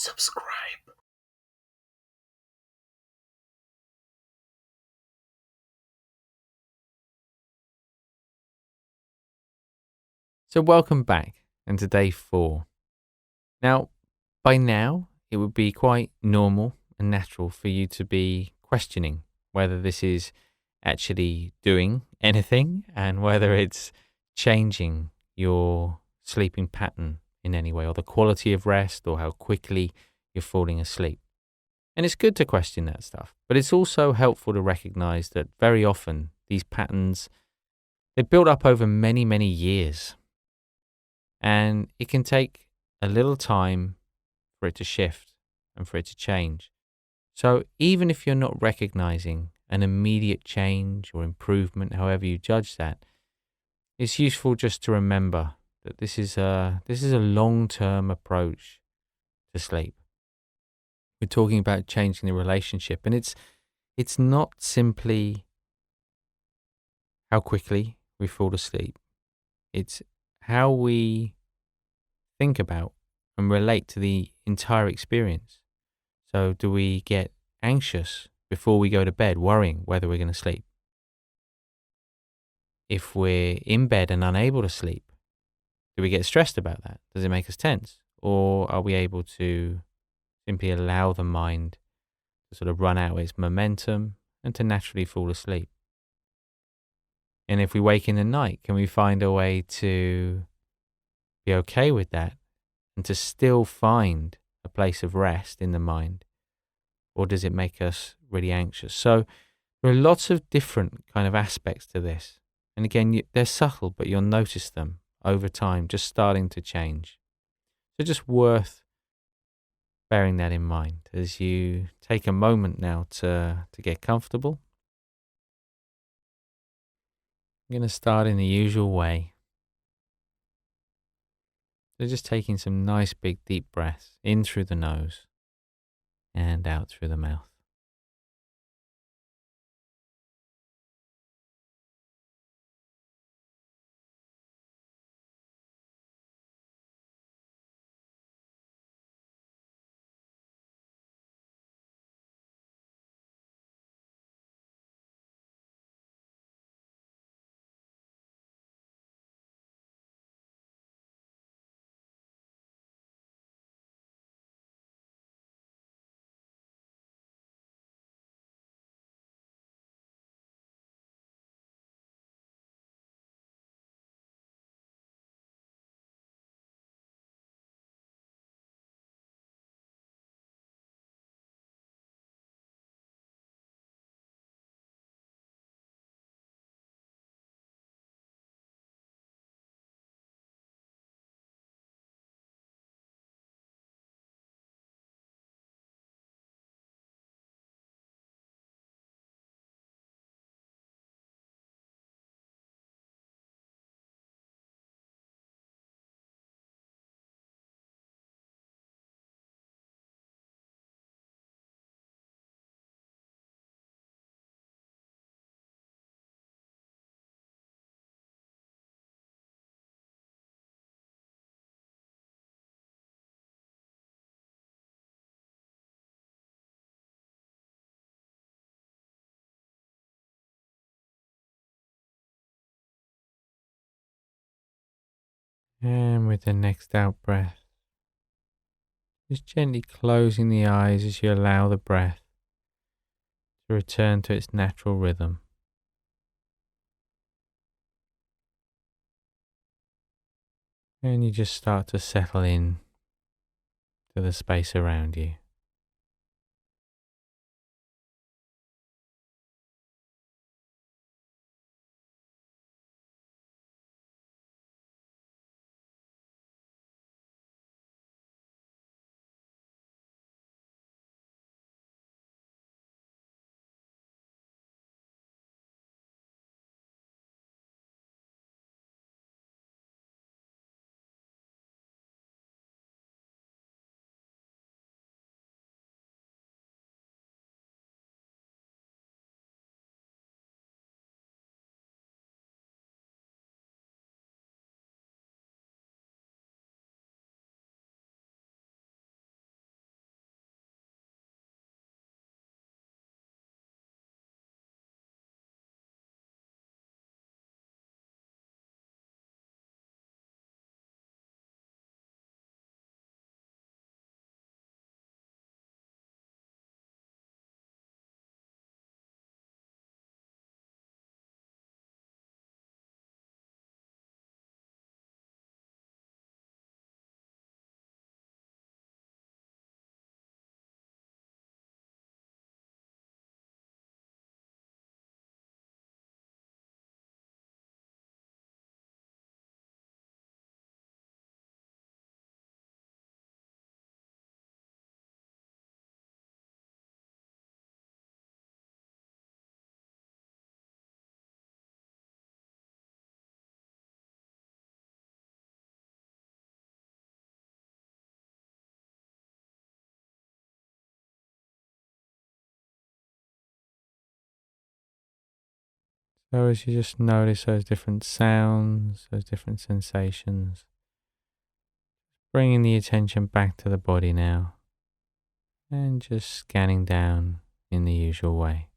subscribe. So welcome back, and to day 4. Now, by now, it would be quite normal and natural for you to be questioning whether this is actually doing anything and whether it's changing your sleeping pattern in any way, or the quality of rest, or how quickly you're falling asleep. And it's good to question that stuff, but it's also helpful to recognize that very often these patterns, they build up over many, many years. And it can take a little time for it to shift and for it to change. So even if you're not recognizing an immediate change or improvement, however you judge that, it's useful just to remember that this is a long-term approach to sleep. We're talking about changing the relationship, and it's not simply how quickly we fall asleep. It's how we think about and relate to the entire experience. So do we get anxious before we go to bed, worrying whether we're going to sleep? If we're in bed and unable to sleep, do we get stressed about that? Does it make us tense? Or are we able to simply allow the mind to sort of run out its momentum and to naturally fall asleep? And if we wake in the night, can we find a way to be okay with that and to still find a place of rest in the mind? Or does it make us really anxious? So there are lots of different kind of aspects to this. And again, they're subtle, but you'll notice them over time just starting to change. So just worth bearing that in mind as you take a moment now to get comfortable. I'm going to start in the usual way. So just taking some nice big deep breaths in through the nose and out through the mouth. And with the next out breath, just gently closing the eyes as you allow the breath to return to its natural rhythm. And you just start to settle in to the space around you. So as you just notice those different sounds, those different sensations, bringing the attention back to the body now and just scanning down in the usual way.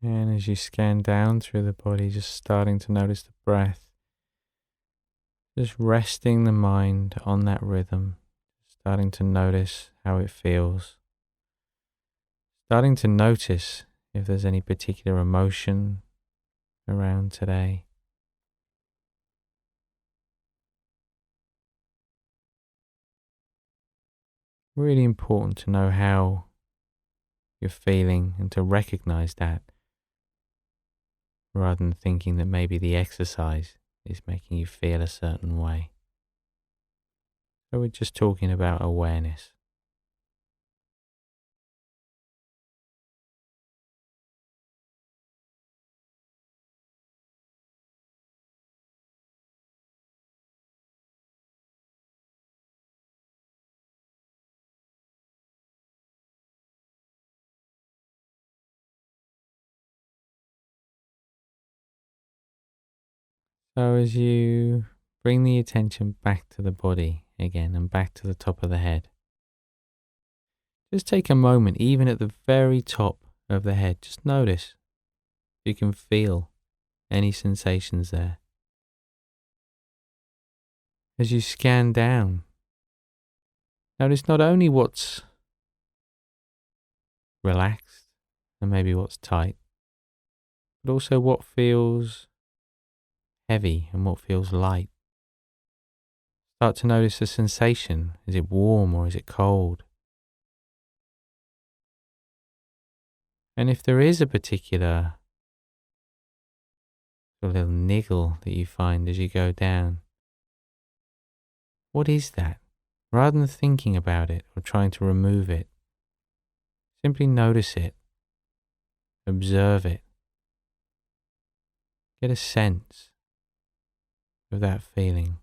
And as you scan down through the body, just starting to notice the breath, just resting the mind on that rhythm, starting to notice how it feels, starting to notice if there's any particular emotion around today. Really important to know how you're feeling and to recognize that rather than thinking that maybe the exercise is making you feel a certain way. So we're just talking about awareness. So as you bring the attention back to the body again and back to the top of the head, just take a moment, even at the very top of the head, just notice if you can feel any sensations there. As you scan down, notice not only what's relaxed and maybe what's tight, but also what feels heavy and what feels light. Start to notice the sensation. Is it warm or is it cold? And if there is a particular little niggle that you find as you go down, what is that? Rather than thinking about it or trying to remove it, simply notice it, observe it, get a sense of that feeling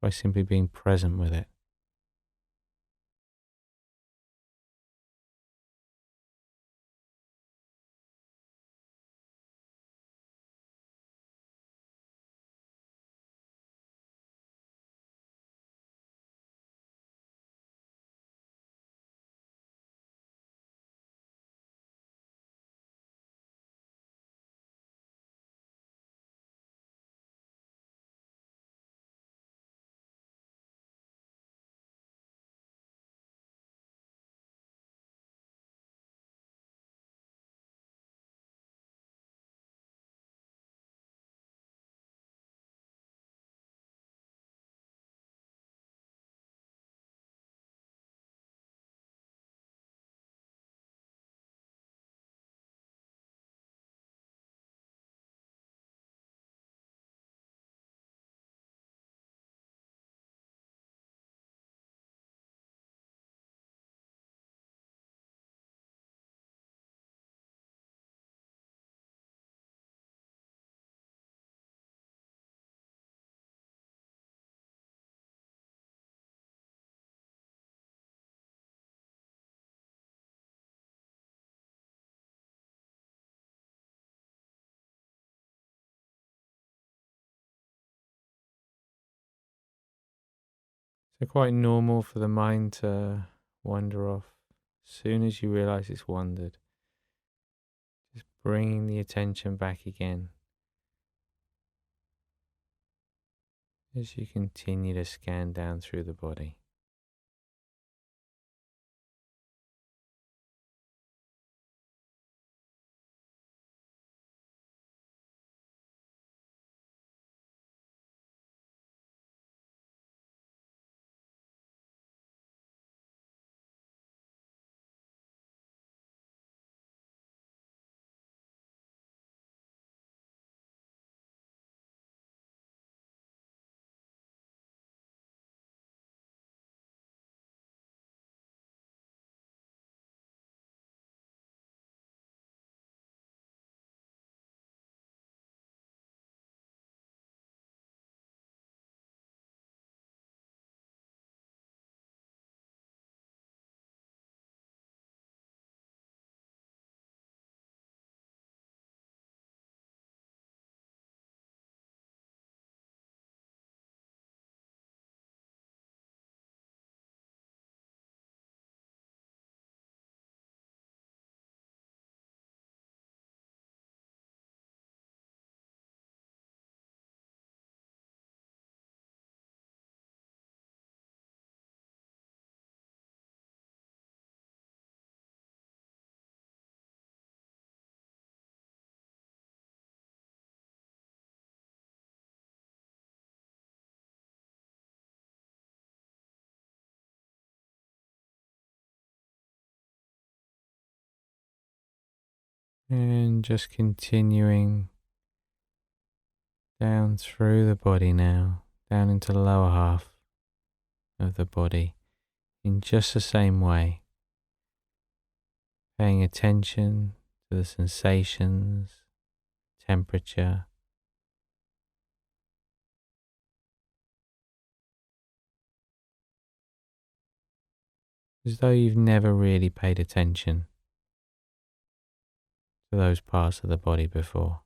by simply being present with it. So quite normal for the mind to wander off. As soon as you realize it's wandered, just bringing the attention back again as you continue to scan down through the body. And just continuing down through the body now, down into the lower half of the body in just the same way, paying attention to the sensations, temperature, as though you've never really paid attention to those parts of the body before.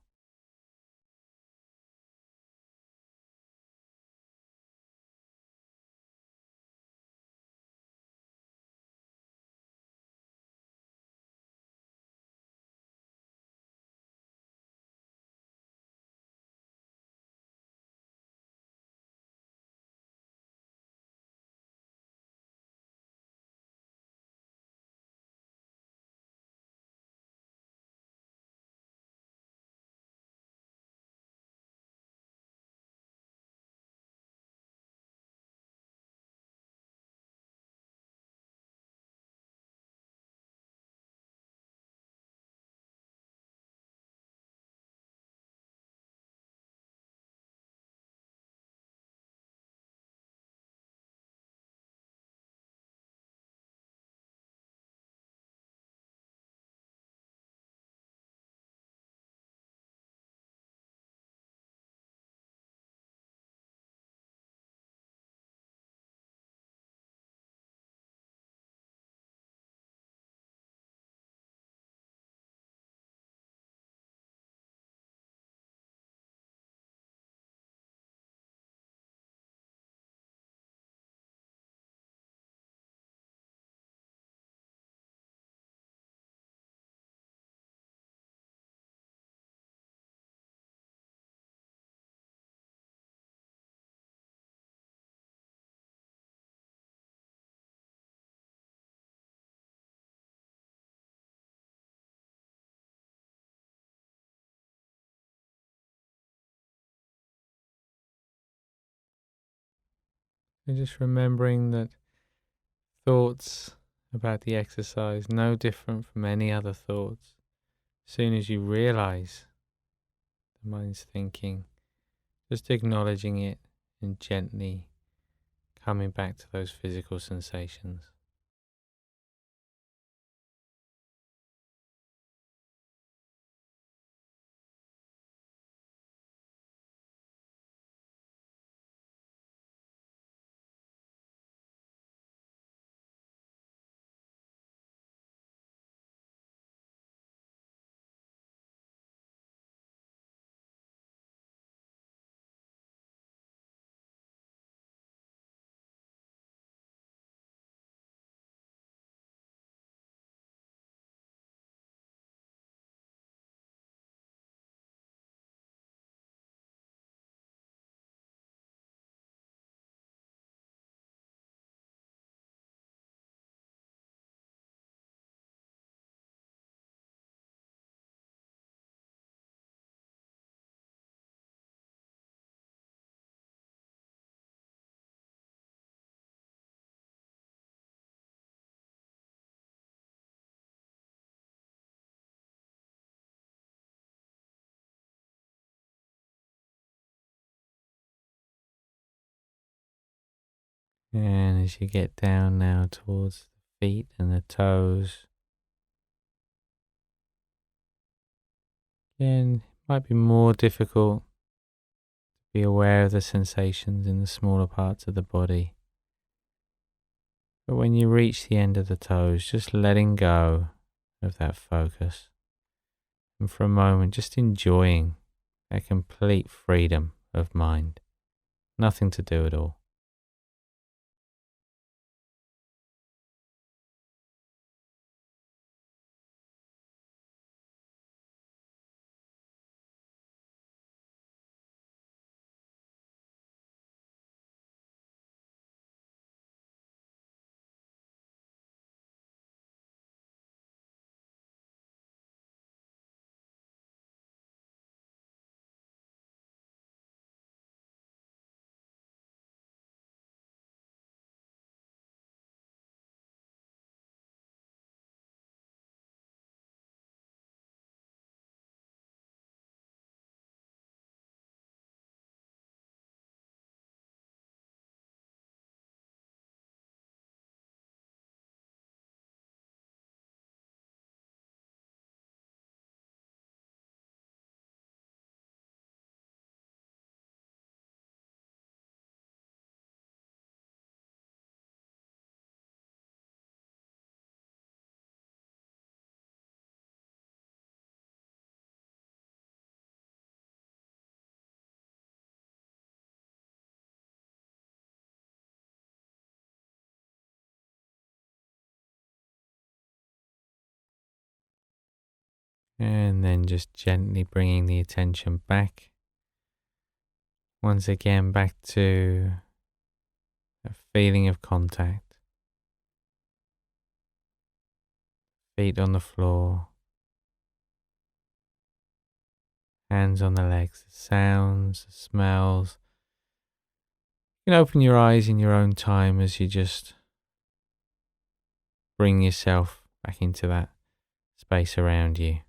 And just remembering that thoughts about the exercise no different from any other thoughts. As soon as you realize the mind's thinking, just acknowledging it and gently coming back to those physical sensations. And as you get down now towards the feet and the toes, again, it might be more difficult to be aware of the sensations in the smaller parts of the body. But when you reach the end of the toes, just letting go of that focus. And for a moment, just enjoying a complete freedom of mind. Nothing to do at all. And then just gently bringing the attention back. Once again, back to a feeling of contact. Feet on the floor. Hands on the legs. The sounds, the smells. You can open your eyes in your own time as you just bring yourself back into that space around you.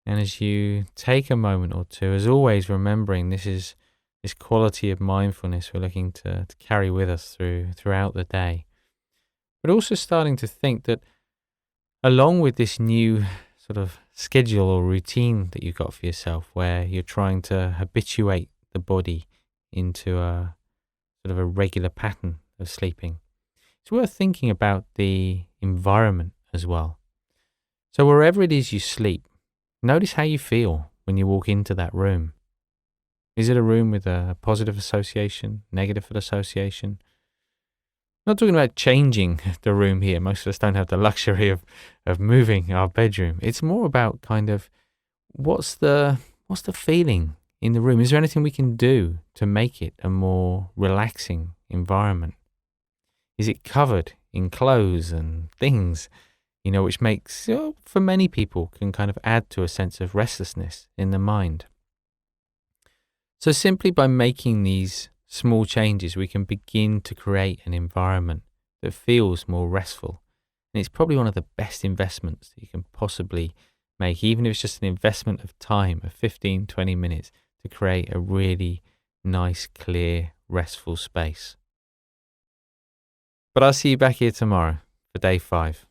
And as you take a moment or two, as always, remembering this quality of mindfulness we're looking to carry with us throughout the day. But also starting to think that along with this new sort of schedule or routine that you've got for yourself, where you're trying to habituate the body into a sort of a regular pattern of sleeping, it's worth thinking about the environment as well. So wherever it is you sleep, notice how you feel when you walk into that room. Is it a room with a positive association, negative association? Not talking about changing the room here. Most of us don't have the luxury of moving our bedroom. It's more about kind of what's the feeling in the room? Is there anything we can do to make it a more relaxing environment? Is it covered in clothes and things, which makes, for many people, can kind of add to a sense of restlessness in the mind? So simply by making these small changes, we can begin to create an environment that feels more restful. And it's probably one of the best investments that you can possibly make, even if it's just an investment of time of 15, 20 minutes to create a really nice, clear, restful space. But I'll see you back here tomorrow for day 5.